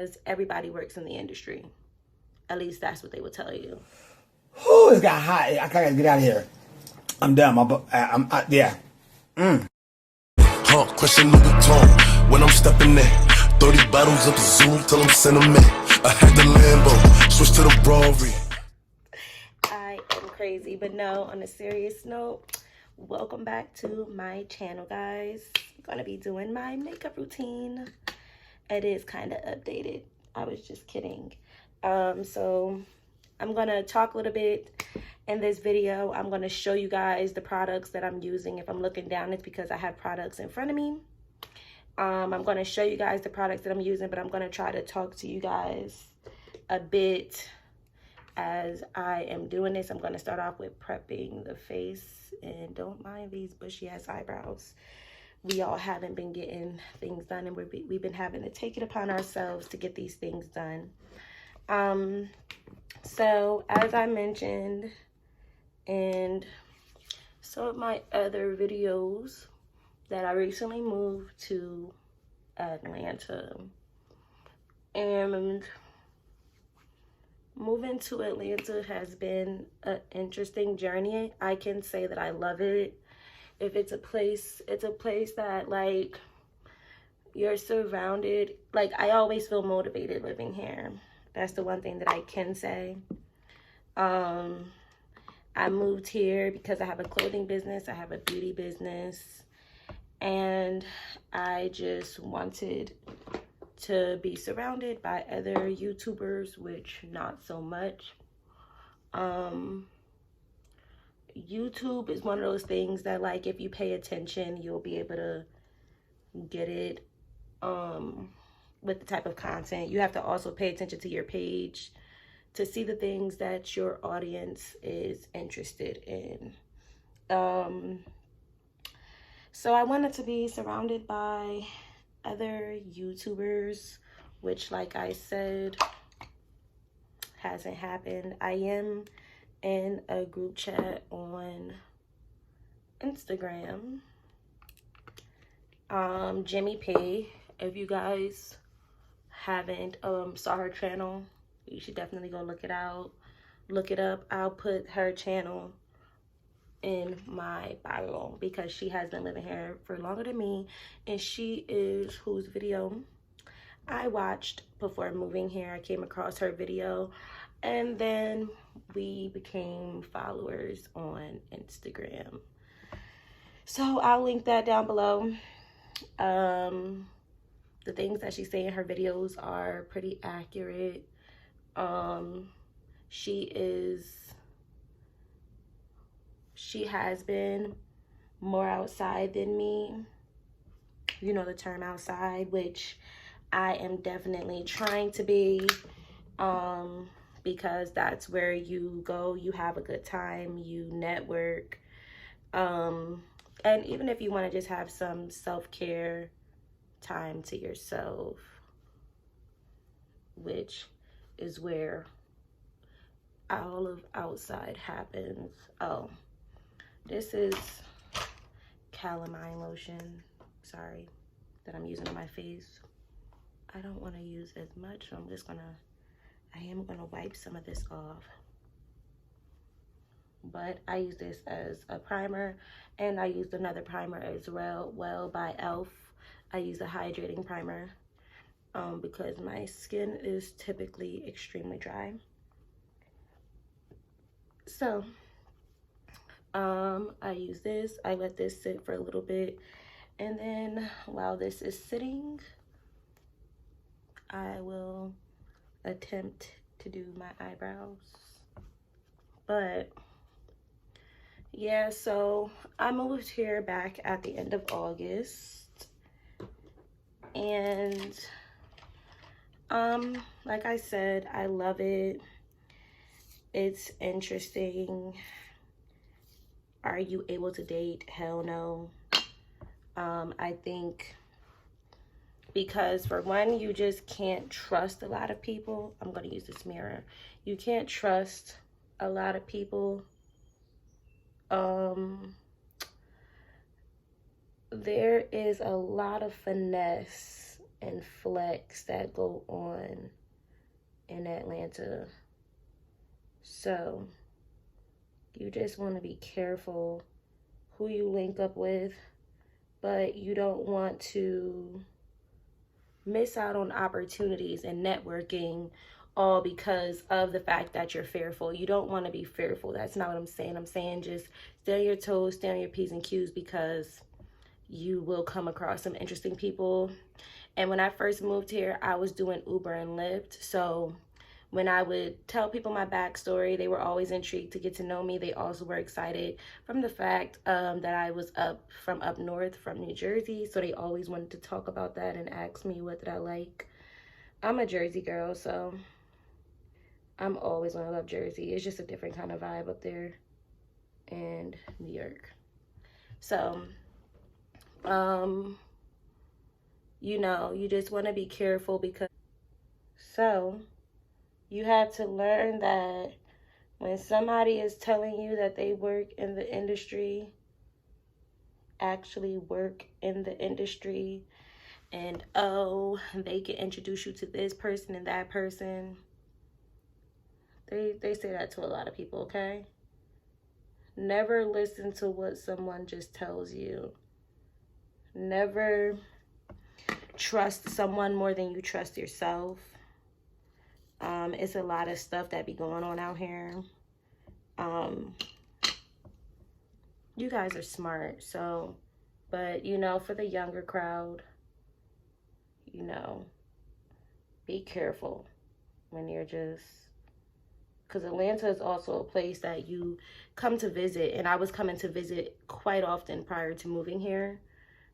because everybody works in the industry. At least that's what they would tell you. Oh, it's got hot. I gotta get out of here. I'm done. Yeah. Question Louis Vuitton when I'm stepping in. 30 bottles up the Zoom till I'm sending them in. I had the Lambo, switch to the Rory. I am crazy, but no, on a serious note, welcome back to my channel, guys. I'm gonna be doing my makeup routine. It is kind of updated. I was just kidding. So I'm gonna talk a little bit in this video. I'm gonna show you guys the products that I'm using. If I'm looking down, it's because I have products in front of me. I'm gonna show you guys the products that I'm using, but I'm gonna try to talk to you guys a bit as I am doing this. I'm gonna start off with prepping the face, and don't mind these bushy ass eyebrows. We all haven't been getting things done, and we've been having to take it upon ourselves to get these things done. So as I mentioned in some of my other videos, that I recently moved to Atlanta, and moving to Atlanta has been an interesting journey. I can say that I love it. If it's a place that, like, you're surrounded, like, I always feel motivated living here. That's the one thing that I can say. I moved here because I have a clothing business, I have a beauty business, and I just wanted to be surrounded by other YouTubers, which not so much. YouTube is one of those things that, like, if you pay attention, you'll be able to get it with the type of content. You have to also pay attention to your page to see the things that your audience is interested in. So I wanted to be surrounded by other YouTubers, which, like I said, hasn't happened. I am in a group chat on Instagram. Jimmy P, if you guys haven't saw her channel, you should definitely go look it up. I'll put her channel in my bio because she has been living here for longer than me, and she is whose video I watched before moving here. I came across her video, and then we became followers on Instagram. So I'll link that down below. The things that she say in her videos are pretty accurate. She has been more outside than me. You know the term outside, which I am definitely trying to be, because that's where you go, you have a good time, you network, and even if you want to just have some self-care time to yourself, which is where all of outside happens. Oh, this is calamine lotion, sorry, that I'm using on my face. I don't want to use as much, so I am gonna wipe some of this off. But I use this as a primer, and I used another primer as well by e.l.f. I use a hydrating primer because my skin is typically extremely dry. So I use this, I let this sit for a little bit, and then while this is sitting, I will attempt to do my eyebrows. But yeah, so I moved here back at the end of August, and like I said, I love it. It's interesting. Are you able to date? Hell no. I think because, for one, you just can't trust a lot of people. I'm going to use this mirror. You can't trust a lot of people. There is a lot of finesse and flex that go on in Atlanta. So you just want to be careful who you link up with, but you don't want to miss out on opportunities and networking all because of the fact that you're fearful. You don't want to be fearful. That's not what I'm saying. I'm saying just stay on your toes, stay on your P's and Q's, because you will come across some interesting people. And when I first moved here, I was doing Uber and Lyft. So when I would tell people my backstory, they were always intrigued to get to know me. They also were excited from the fact that I was up north from New Jersey. So they always wanted to talk about that and ask me what did I like. I'm a Jersey girl, so I'm always gonna love Jersey. It's just a different kind of vibe up there in New York. So, you know, you just want to be careful because, so you have to learn that when somebody is telling you that they work in the industry, actually work in the industry, and oh, they can introduce you to this person and that person, they say that to a lot of people, okay? Never listen to what someone just tells you. Never trust someone more than you trust yourself. It's a lot of stuff that be going on out here. You guys are smart, so, but you know, for the younger crowd, you know, be careful when you're just, because Atlanta is also a place that you come to visit, and I was coming to visit quite often prior to moving here.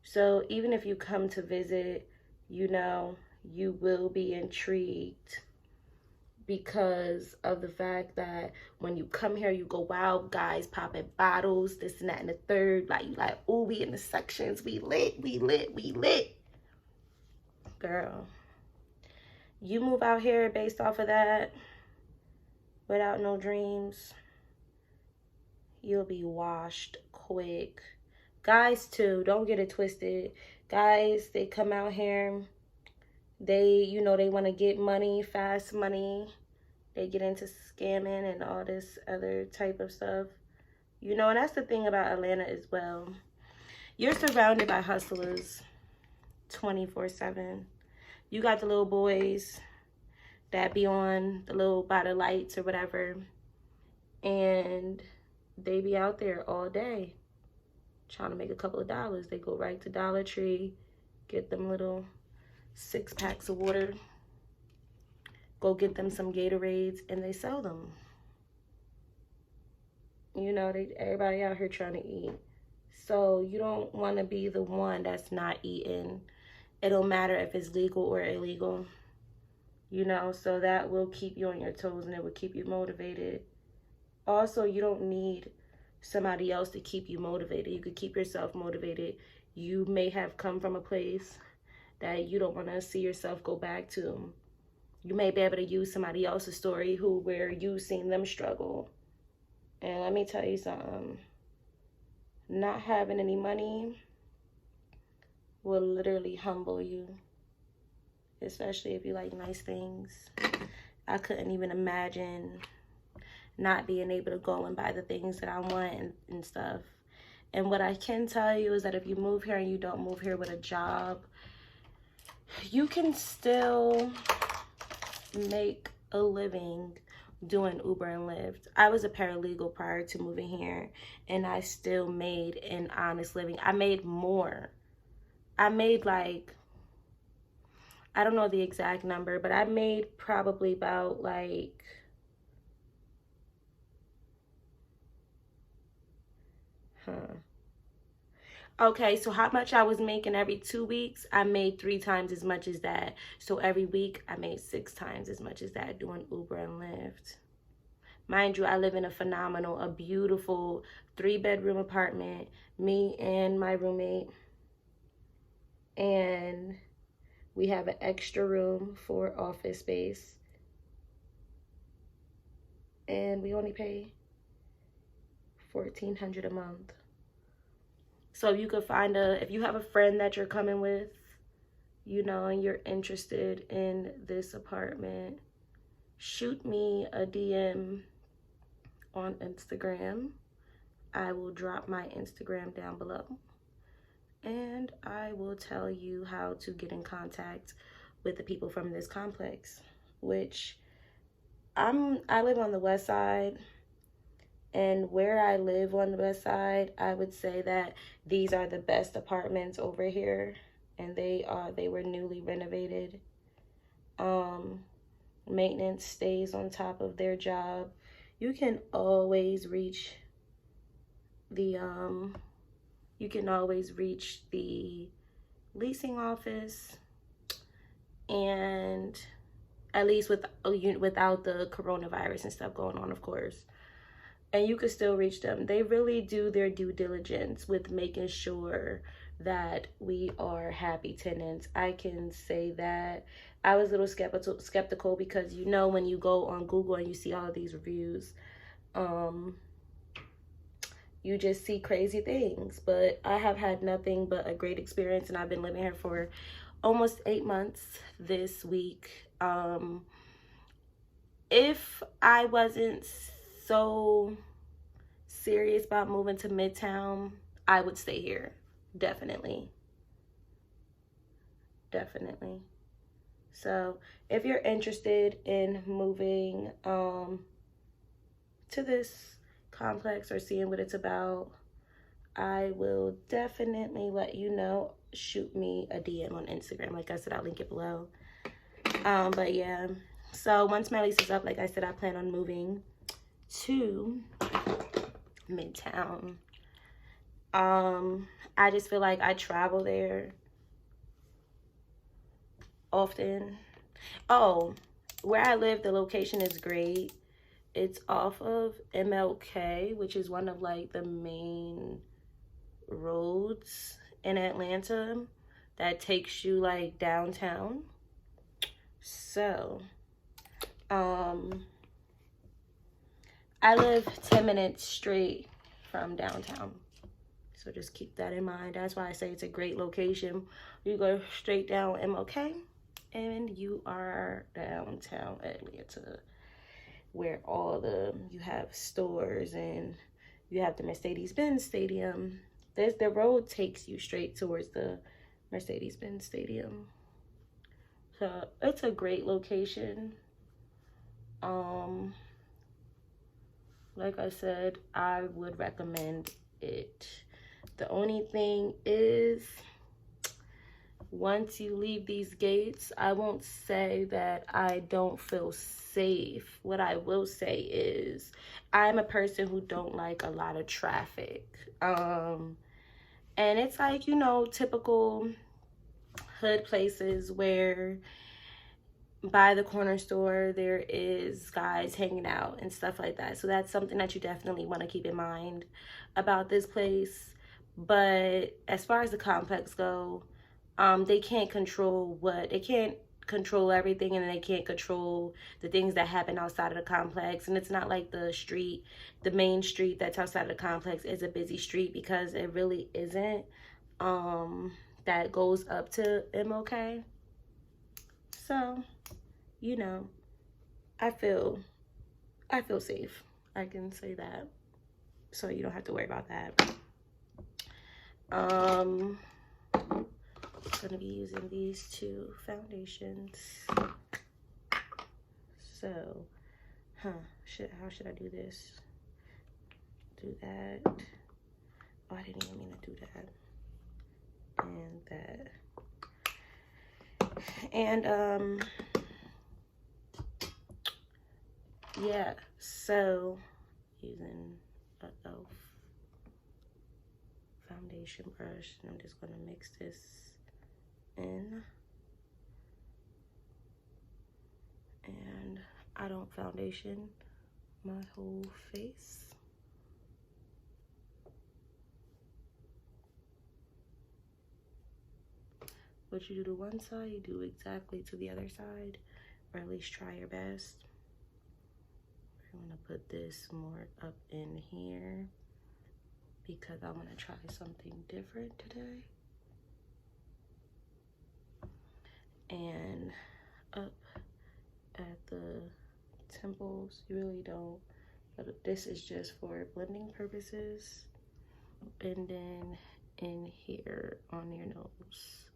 So even if you come to visit, you know, you will be intrigued because of the fact that when you come here, you go, wow, guys popping bottles, this and that and the third. Like, you like, oh, we in the sections, we lit, we lit, we lit. Girl, you move out here based off of that, without no dreams, you'll be washed quick. Guys too, don't get it twisted. Guys, they come out here, they, you know, they want to get money, fast money. They get into scamming and all this other type of stuff. You know, and that's the thing about Atlanta as well. You're surrounded by hustlers 24/7. You got the little boys that be on the little by the lights or whatever, and they be out there all day trying to make a couple of dollars. They go right to Dollar Tree, get them little 6 packs of water, go get them some Gatorades, and they sell them. You know, everybody out here trying to eat. So you don't want to be the one that's not eating. It don't matter if it's legal or illegal. You know, so that will keep you on your toes and it will keep you motivated. Also, you don't need somebody else to keep you motivated. You could keep yourself motivated. You may have come from a place that you don't want to see yourself go back to. You may be able to use somebody else's story where you've seen them struggle. And let me tell you something. Not having any money will literally humble you. Especially if you like nice things. I couldn't even imagine not being able to go and buy the things that I want and stuff. And what I can tell you is that if you move here and you don't move here with a job, you can still make a living doing Uber and Lyft. I was a paralegal prior to moving here, and I still made an honest living. I made more. I made like, I don't know the exact number, but I made probably about like, okay, so how much I was making every 2 weeks, I made 3 times as much as that. So every week, I made 6 times as much as that doing Uber and Lyft. Mind you, I live in a beautiful 3-bedroom apartment, me and my roommate. And we have an extra room for office space. And we only pay $1,400 a month. So you could find if you have a friend that you're coming with, you know, and you're interested in this apartment, shoot me a DM on Instagram. I will drop my Instagram down below, and I will tell you how to get in contact with the people from this complex, which I live on the west side, and where I live on the west side, I would say that these are the best apartments over here, and they were newly renovated. Maintenance stays on top of their job. You can always reach the leasing office, and at least without the coronavirus and stuff going on, of course. And you could still reach them. They really do their due diligence with making sure that we are happy tenants. I can say that I was a little skeptical because, you know, when you go on Google and you see all of these reviews, you just see crazy things. But I have had nothing but a great experience, and I've been living here for almost 8 months this week. If I wasn't so serious about moving to Midtown, I would stay here. Definitely. So if you're interested in moving to this complex or seeing what it's about, I will definitely let you know. Shoot me a DM on Instagram. Like I said, I'll link it below. But yeah, so once my lease is up, like I said, I plan on moving to Midtown. I just feel like I travel there often. Oh, where I live, the location is great. It's off of MLK, which is one of like the main roads in Atlanta that takes you like downtown. So I live 10 minutes straight from downtown, so just keep that in mind. That's why I say it's a great location. You go straight down MLK and you are downtown Atlanta, where you have stores and you have the Mercedes-Benz Stadium. The road takes you straight towards the Mercedes-Benz Stadium. So it's a great location. Like I said, I would recommend it. The only thing is, once you leave these gates, I won't say that I don't feel safe. What I will say is, I'm a person who don't like a lot of traffic. And it's like, you know, typical hood places where by the corner store there is guys hanging out and stuff like that. So that's something that you definitely want to keep in mind about this place. But as far as the complex go, they can't control everything, and they can't control the things that happen outside of the complex. And it's not like the main street that's outside of the complex is a busy street, because it really isn't. That goes up to MLK. So, you know, I feel safe. I can say that. So you don't have to worry about that. I'm gonna be using these two foundations. So, how should I do this? Do that. Oh, I didn't even mean to do that. And that. And yeah, so using an e.l.f. foundation brush, and I'm just gonna mix this in. And I don't foundation my whole face. What you do to one side, you do exactly to the other side, or at least try your best. I'm gonna put this more up in here because I want to try something different today. and up at the temples. You really don't, but this is just for blending purposes. And then in here on your nose.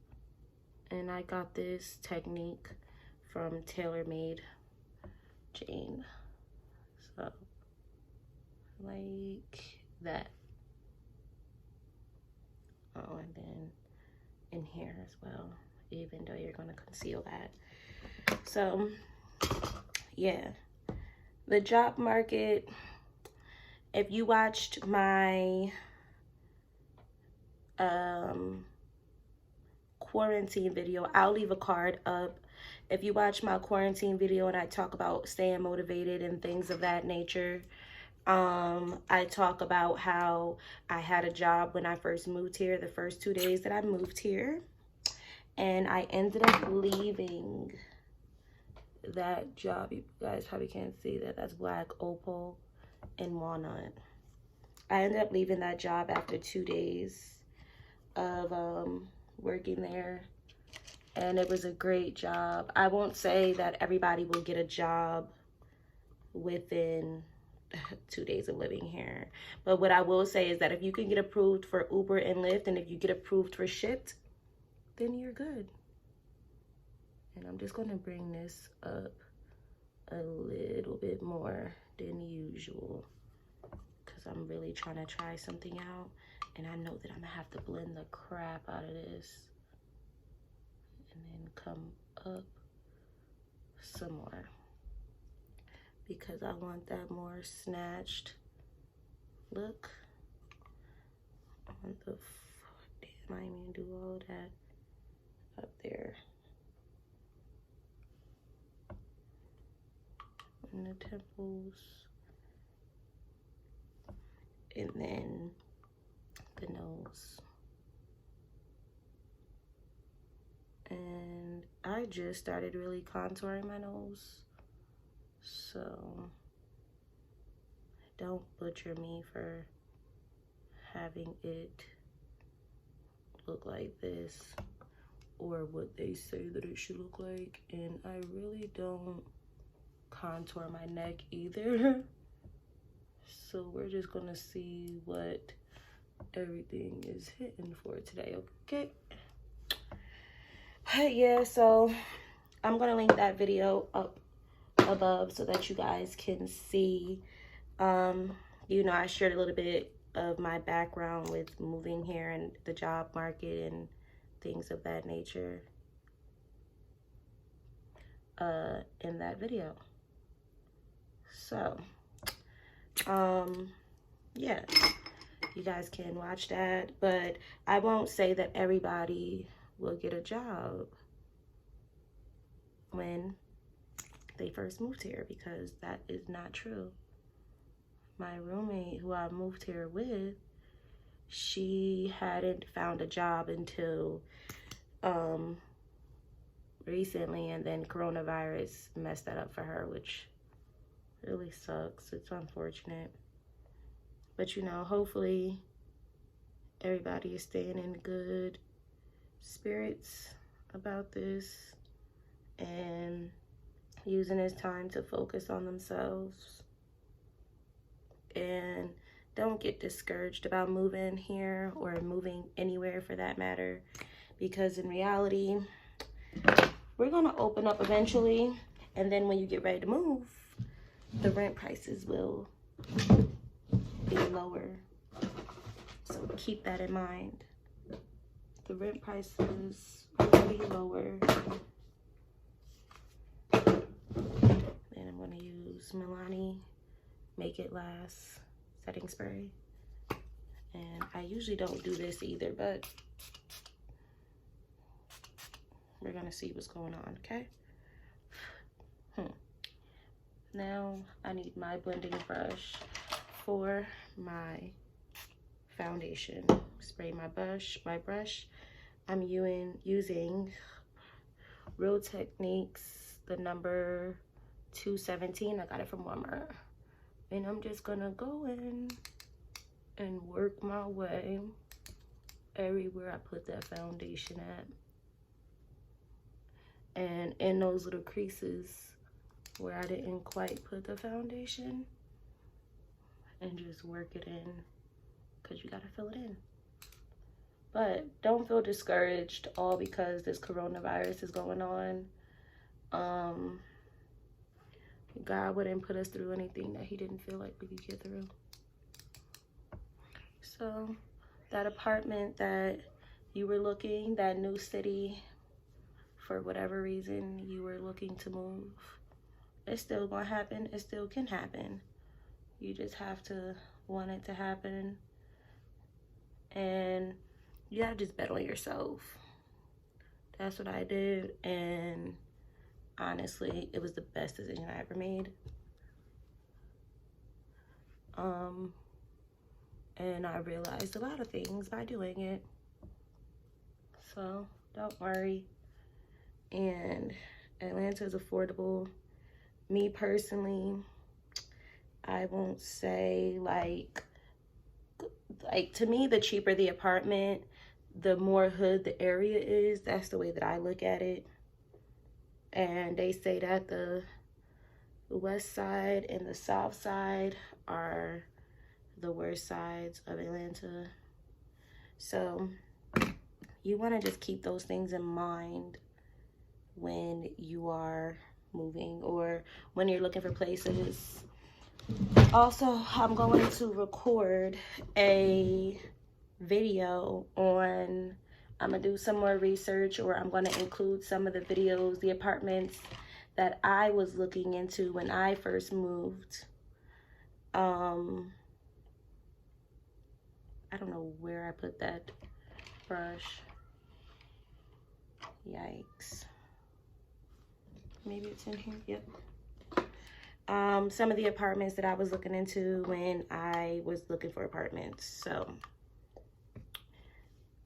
And I got this technique from TaylorMade Jane. So like that. Oh, and then in here as well, even though you're gonna conceal that. So yeah, the job market, if you watched my quarantine video, I'll leave a card up. If you watch my quarantine video and I talk about staying motivated and things of that nature, I talk about how I had a job when I first moved here, the first 2 days that I moved here, and I ended up leaving that job. You guys probably can't see that. That's black opal and walnut. I ended up leaving that job after 2 days of working there, and it was a great job. I won't say that everybody will get a job within 2 days of living here, but what I will say is that if you can get approved for Uber and Lyft, and if you get approved for Shipt, then you're good. And I'm just gonna bring this up a little bit more than usual because I'm really trying to try something out, and I know that I'm gonna have to blend the crap out of this and then come up some more because I want that more snatched look on the, damn, I didn't even do all of that up there. In the temples, and then the nose. And I just started really contouring my nose, so don't butcher me for having it look like this or what they say that it should look like. And I really don't contour my neck either. So we're just gonna see what everything is hitting for today, okay? But yeah, so I'm gonna link that video up above so that you guys can see. You know, I shared a little bit of my background with moving here and the job market and things of that nature in that video. So yeah, you guys can watch that, but I won't say that everybody will get a job when they first moved here, because that is not true. My roommate who I moved here with, she hadn't found a job until recently, and then coronavirus messed that up for her, which really sucks. It's unfortunate. But you know, hopefully everybody is staying in good spirits about this and using this time to focus on themselves. And don't get discouraged about moving here or moving anywhere for that matter, because in reality, we're gonna open up eventually, and then when you get ready to move, the rent prices will be lower. So keep that in mind. The rent prices will be lower. Then I'm gonna use Milani Make It Last setting spray. And I usually don't do this either, but we're gonna see what's going on, okay? Now I need my blending brush for my foundation. Spray my brush. I'm using Real Techniques, the number 217. I got it from Walmart. And I'm just gonna go in and work my way everywhere I put that foundation at. And in those little creases where I didn't quite put the foundation, and just work it in, because you gotta fill it in. But don't feel discouraged all because this coronavirus is going on. God wouldn't put us through anything that he didn't feel like we could get through. So that apartment that you were looking, that new city, for whatever reason you were looking to move, it's still gonna happen. It still can happen. You just have to want it to happen. And you gotta just bet on yourself. That's what I did, and honestly, it was the best decision I ever made. And I realized a lot of things by doing it. So don't worry. And Atlanta is affordable. Me personally, I won't say like to me, the cheaper the apartment, the more hood the area is. That's the way that I look at it. And they say that the west side and the south side are the worst sides of Atlanta. So you want to just keep those things in mind when you are moving or when you're looking for places. Also, I'm going to record a video on, I'm gonna do some more research, or I'm gonna include some of the videos, the apartments that I was looking into when I first moved. I don't know where I put that brush. Yikes. Maybe it's in here. Yep. Some of the apartments that I was looking into when I was looking for apartments. So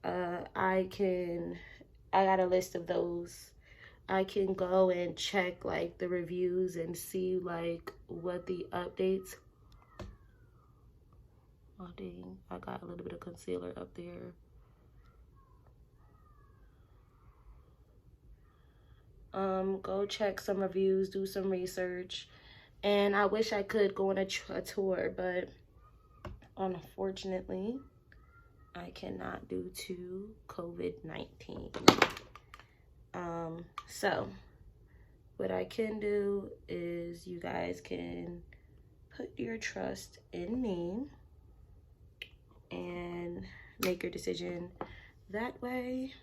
I got a list of those. I can go and check like the reviews and see like what the updates. Oh dang, I got a little bit of concealer up there. Go check some reviews, do some research. And I wish I could go on a tour, but unfortunately, I cannot due to COVID-19. So what I can do is you guys can put your trust in me and make your decision that way,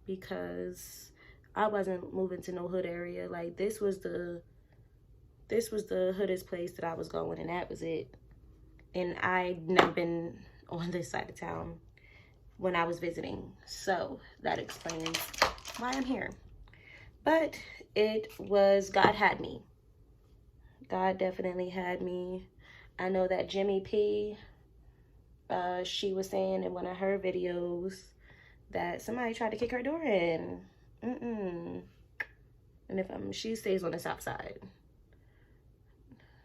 because I wasn't moving to no hood area. Like this was the hoodest place that I was going, and that was it. And I'd never been on this side of town when I was visiting, so that explains why I'm here. But it was, God had me. God definitely had me. I know that Jimmy P, she was saying in one of her videos that somebody tried to kick her door in. And if she stays on the south side.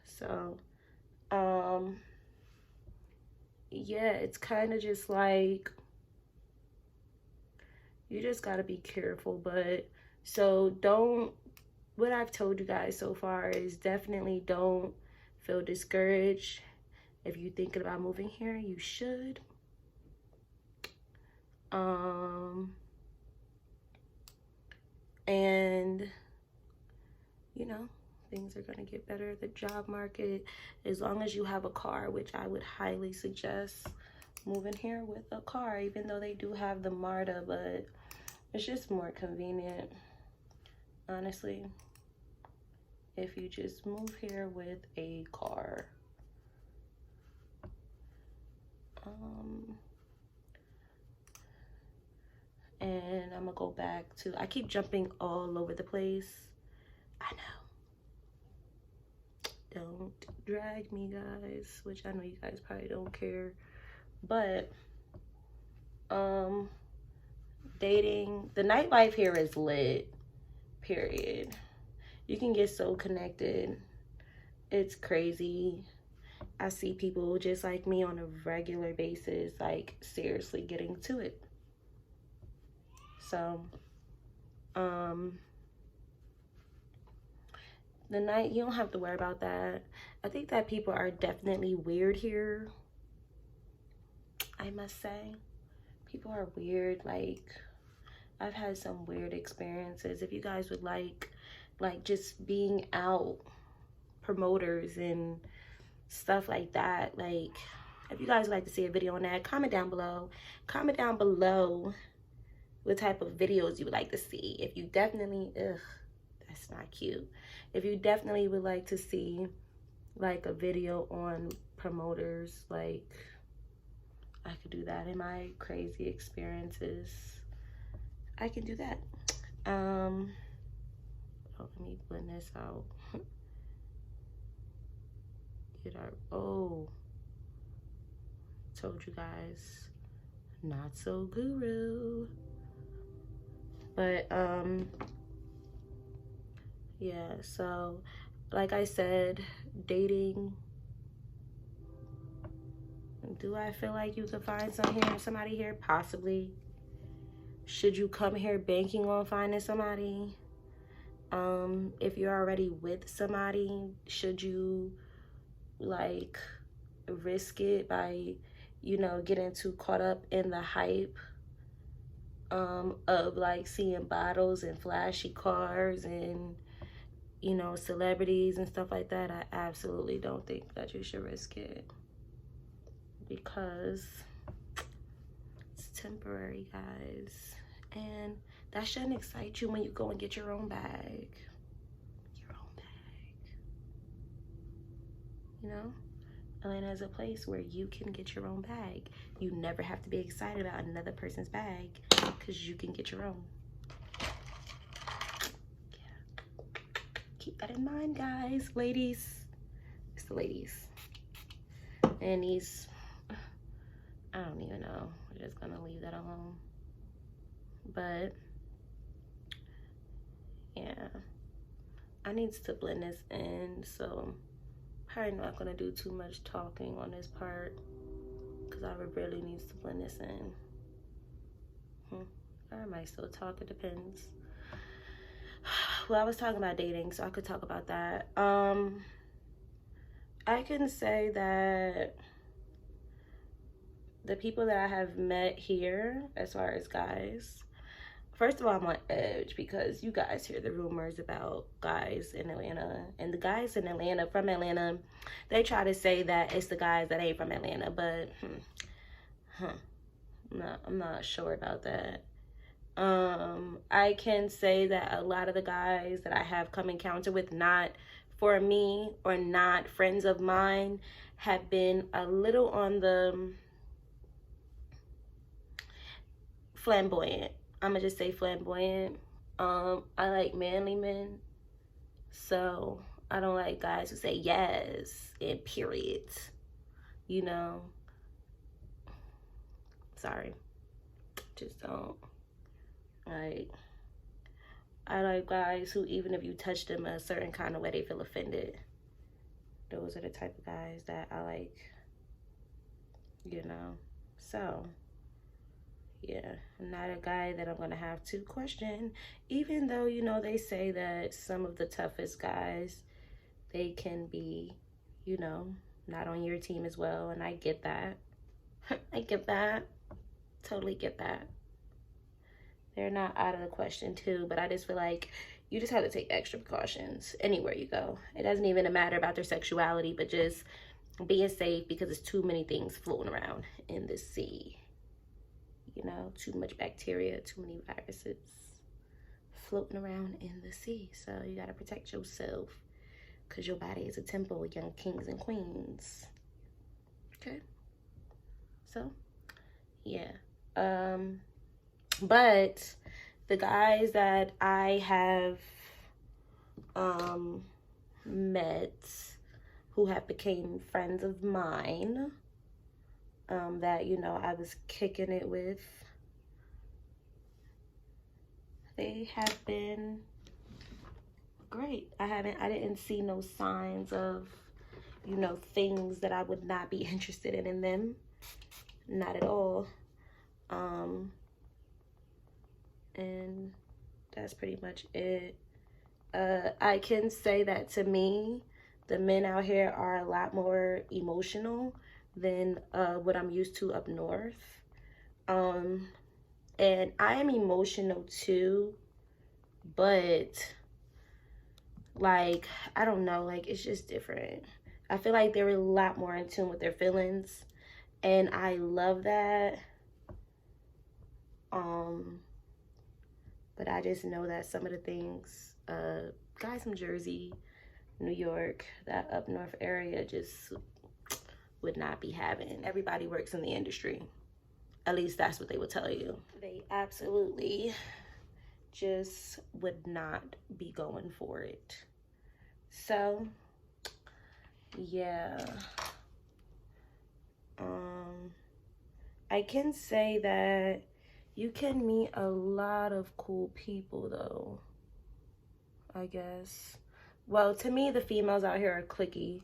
So, yeah, it's kind of just like, you just gotta be careful. But so what I've told you guys so far is definitely don't feel discouraged. If you're thinking about moving here, you should. And you know, things are gonna get better. The job market, as long as you have a car, which I would highly suggest moving here with a car, even though they do have the MARTA, but it's just more convenient, honestly, if you just move here with a car. And I'm gonna go back to, I keep jumping all over the place. I know. Don't drag me, guys, which I know you guys probably don't care. But dating, the nightlife here is lit, period. You can get so connected. It's crazy. I see people just like me on a regular basis, like seriously getting to it. So the night, you don't have to worry about that. I think that people are definitely weird here. I must say, people are weird. Like, I've had some weird experiences. If you guys would like just being out, promoters and stuff like that, like, if you guys would like to see a video on that, comment down below. Comment down below what type of videos you would like to see. If you definitely, that's not cute. If you definitely would like to see like a video on promoters, like, I could do that in my crazy experiences. I can do that. Oh, let me blend this out. Oh, told you guys, not so guru. But yeah, so like I said, dating, do I feel like you could find somebody here? Possibly. Should you come here banking on finding somebody? If you're already with somebody, should you like risk it by, you know, getting too caught up in the hype of like seeing bottles and flashy cars and, you know, celebrities and stuff like that? I absolutely don't think that you should risk it, because it's temporary, guys, and that shouldn't excite you when you go and get your own bag. Your own bag. You know, Atlanta is a place where you can get your own bag. You never have to be excited about another person's bag, because you can get your own. Yeah. Keep that in mind, guys. Ladies, it's the ladies. And these, I don't even know. We're just gonna leave that alone. But yeah, I need to blend this in, so I'm probably not gonna do too much talking on this part, because I really need to blend this in. I might still talk, it depends. Well, I was talking about dating, so I could talk about that. I can say that the people that I have met here, as far as guys, first of all, I'm on edge because you guys hear the rumors about guys in Atlanta, and the guys in Atlanta, from Atlanta, they try to say that it's the guys that ain't from Atlanta, but I'm not sure about that. I can say that a lot of the guys that I have come encounter with, not for me or not friends of mine, have been a little on the flamboyant. I'm gonna just say flamboyant. I like manly men, so I don't like guys who say yes and period, you know. Sorry, just don't. Like, I like guys who, even if you touch them a certain kind of way, they feel offended. Those are the type of guys that I like, you know. So yeah, I'm not a guy that I'm gonna have to question, even though, you know, they say that some of the toughest guys, they can be, you know, not on your team as well, and I get that. I get that. Totally get that. They're not out of the question too, but I just feel like you just have to take extra precautions anywhere you go. It doesn't even matter about their sexuality, but just being safe, because there's too many things floating around in the sea. You know, too much bacteria, too many viruses floating around in the sea. So you gotta protect yourself, because your body is a temple of young kings and queens. Okay? So, yeah. But the guys that I have met who have became friends of mine, that, you know, I was kicking it with, they have been great. I didn't see no signs of, you know, things that I would not be interested in them. Not at all. And that's pretty much it. I can say that to me, the men out here are a lot more emotional than what I'm used to up north. And I am emotional too, but like, I don't know, like, it's just different. I feel like they're a lot more in tune with their feelings, and I love that. But I just know that some of the things, guys from Jersey, New York, that up north area just would not be having. Everybody works in the industry. At least that's what they would tell you. They absolutely just would not be going for it. So, yeah. I can say that you can meet a lot of cool people though, I guess. Well, to me, the females out here are cliquey.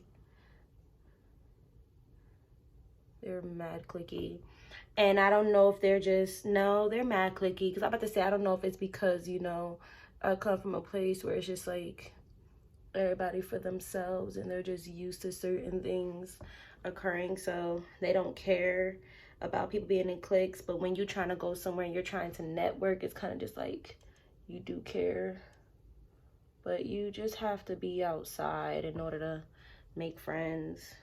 They're mad cliquey. And I don't know if they're just, no, they're mad cliquey. Because I'm about to say, I don't know if it's because, you know, I come from a place where it's just like everybody for themselves and they're just used to certain things occurring. So they don't care about people being in cliques. But when you're trying to go somewhere and you're trying to network, it's kind of just like you do care. But you just have to be outside in order to make friends.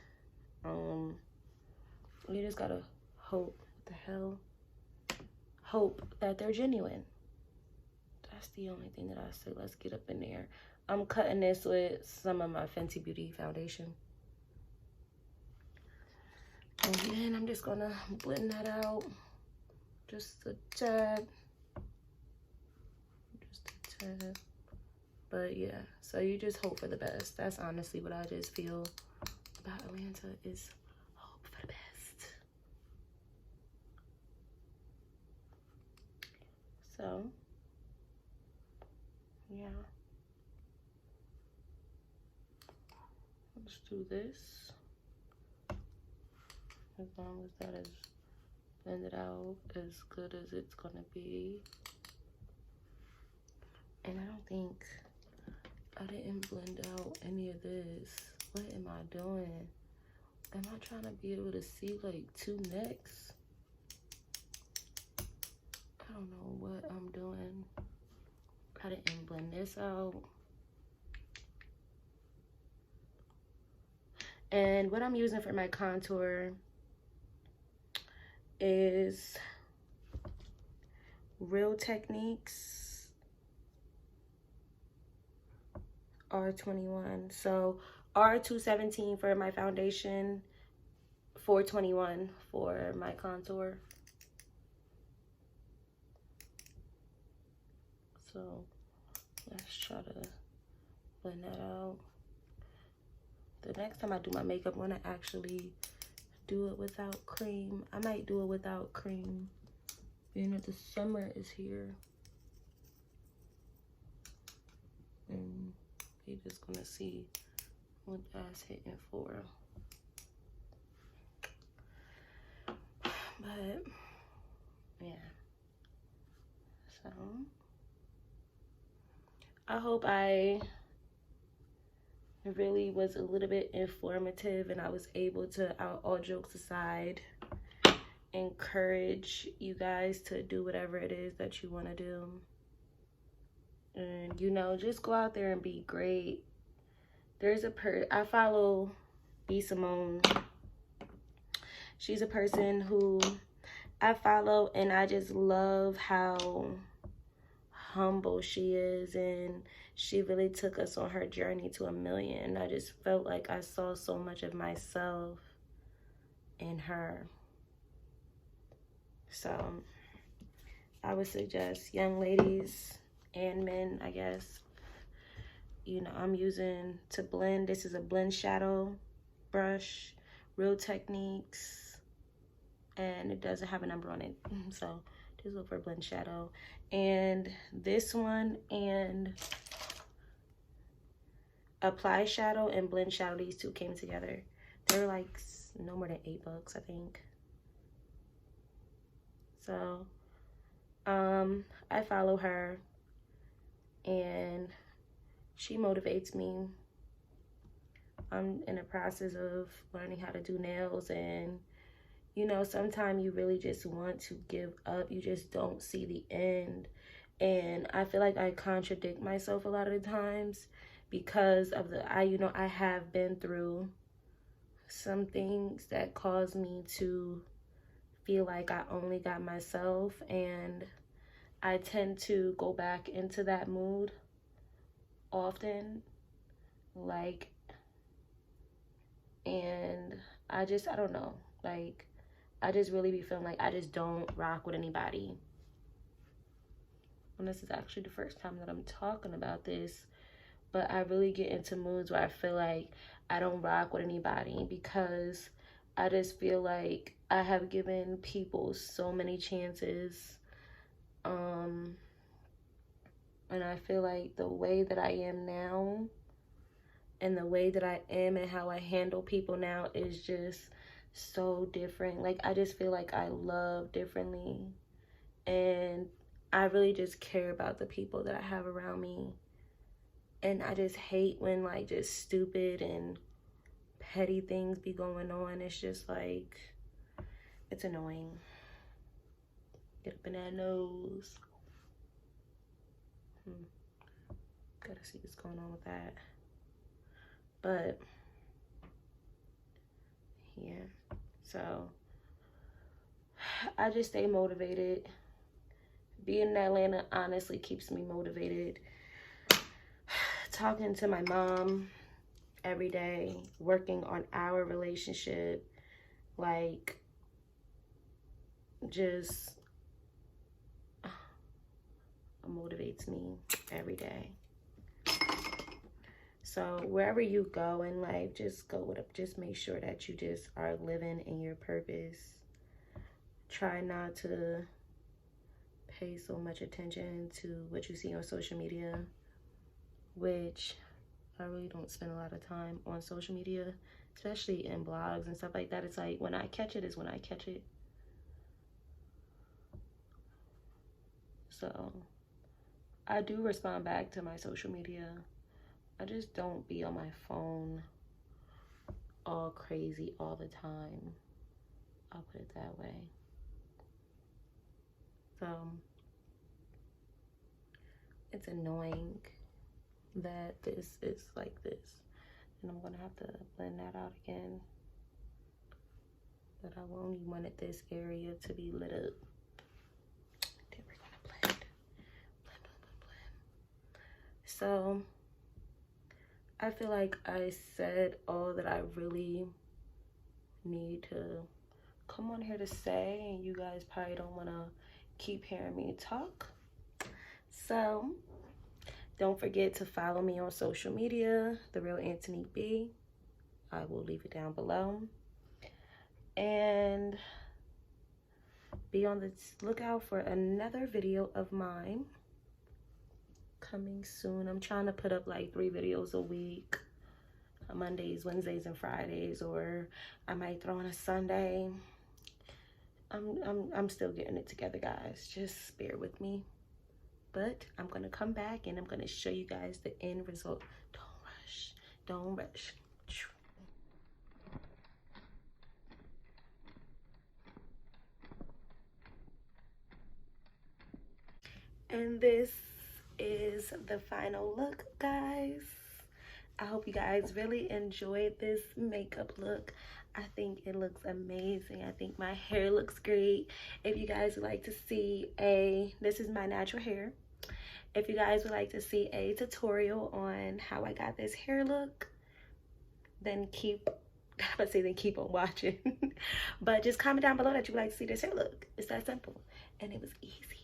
You just gotta hope, what the hell? Hope that they're genuine. That's the only thing that I say. Let's get up in there. I'm cutting this with some of my Fenty Beauty foundation. And then I'm just gonna blend that out. Just a tad. Just a tad. But yeah, so you just hope for the best. That's honestly what I just feel about Atlanta, is hope for the best. So, yeah. Let's do this. As long as that is blended out as good as it's gonna be. And I don't think I didn't blend out any of this. What am I doing? Am I trying to be able to see like two necks? I don't know what I'm doing. I didn't blend this out. And what I'm using for my contour is Real Techniques R21. So R217 for my foundation, 421 for my contour. So let's try to blend that out. The next time I do my makeup, I want to actually do it without cream. I might do it without cream, being that the summer is here. And you're just gonna see what that's hitting for. But yeah, so I hope I really was a little bit informative and I was able to, all jokes aside, encourage you guys to do whatever it is that you want to do. And, you know, just go out there and be great. There's I follow B. Simone. She's a person who I follow, and I just love how humble she is, and she really took us on her journey to 1 million. I just felt like I saw so much of myself in her. So I would suggest young ladies and men, I guess, you know, I'm using to blend. This is a blend shadow brush, Real Techniques, and it doesn't have a number on it. So just look for blend shadow. And this one and apply shadow and blend shadow, these two came together. They were like no more than $8, I think. So I follow her, and she motivates me. I'm in the process of learning how to do nails, and you know, sometimes you really just want to give up. You just don't see the end. And I feel like I contradict myself a lot of the times because of I have been through some things that caused me to feel like I only got myself, and I tend to go back into that mood often, like, and I don't know, like, I just really be feeling like I just don't rock with anybody. And this is actually the first time that I'm talking about this, but I really get into moods where I feel like I don't rock with anybody because I just feel like I have given people so many chances. And I feel like the way that I am now and the way that I am and how I handle people now is just so different. Like, I just feel like I love differently, and I really just care about the people that I have around me. And I just hate when like just stupid and petty things be going on. It's just like, it's annoying. Get up in that nose. Gotta see what's going on with that. But yeah, so I just stay motivated. Being in Atlanta honestly keeps me motivated. Talking to my mom every day, working on our relationship, like, just motivates me every day. So wherever you go in life, just go with it. Just make sure that you just are living in your purpose. Try not to pay so much attention to what you see on social media, which I really don't spend a lot of time on social media, especially in blogs and stuff like that. It's like, when I catch it is when I catch it. So I do respond back to my social media. I just don't be on my phone all crazy all the time. I'll put it that way. So it's annoying that this is like this. And I'm gonna have to blend that out again. But I only wanted this area to be lit up. Then we're gonna blend. So I feel like I said all that I really need to come on here to say, and you guys probably don't want to keep hearing me talk. So don't forget to follow me on social media, The Real Antonique B. I will leave it down below. And be on the lookout for another video of mine coming soon. I'm trying to put up like 3 videos a week, Mondays, Wednesdays, and Fridays, or I might throw in a Sunday. I'm still getting it together, guys. Just bear with me. But I'm gonna come back and I'm gonna show you guys the end result. Don't rush. Don't rush. And this is the final look, guys. I hope you guys really enjoyed this makeup look. I think it looks amazing. I think my hair looks great. If you guys would like to see this is my natural hair. If you guys would like to see a tutorial on how I got this hair look, then keep on watching. But just comment down below that you would like to see this hair look. It's that simple. And it was easy.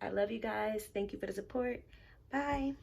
I love you guys. Thank you for the support. Bye.